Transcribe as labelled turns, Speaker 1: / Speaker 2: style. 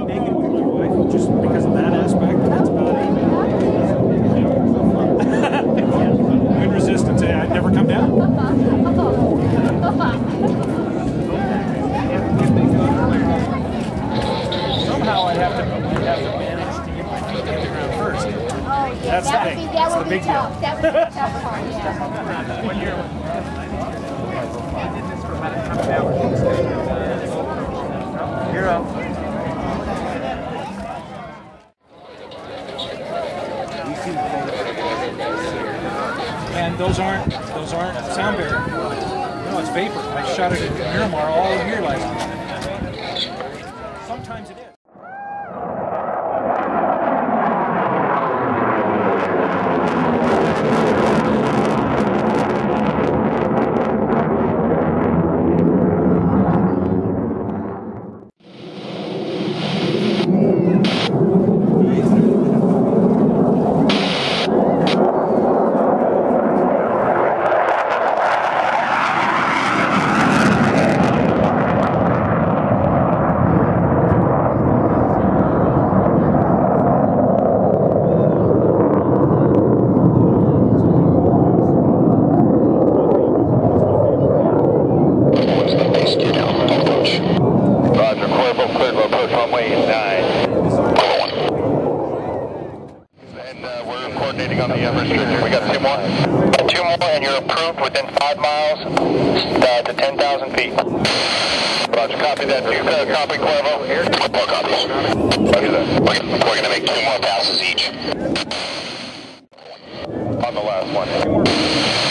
Speaker 1: naked with my wife just because of that aspect. That's about it. Wind resistance. I'd never come down. Somehow I'd have to manage to get my feet on the ground first.
Speaker 2: Oh, yeah.
Speaker 1: That's the thing.
Speaker 2: That
Speaker 1: That's
Speaker 2: would
Speaker 1: the
Speaker 2: be
Speaker 1: big
Speaker 2: tough.
Speaker 1: deal.
Speaker 2: That would be a tough part, yeah.
Speaker 1: When you're
Speaker 3: Hero.
Speaker 1: and those aren't sound barrier. No, it's vapor. I shot it at Miramar all year last year. Sometimes it is.
Speaker 4: On the restriction. We got two more, and you're approved within 5 miles to 10,000 feet. Roger, copy that. You copy Cuervo? Here. 4 copies. Roger that. We're going to make 2 more passes each. On the last one.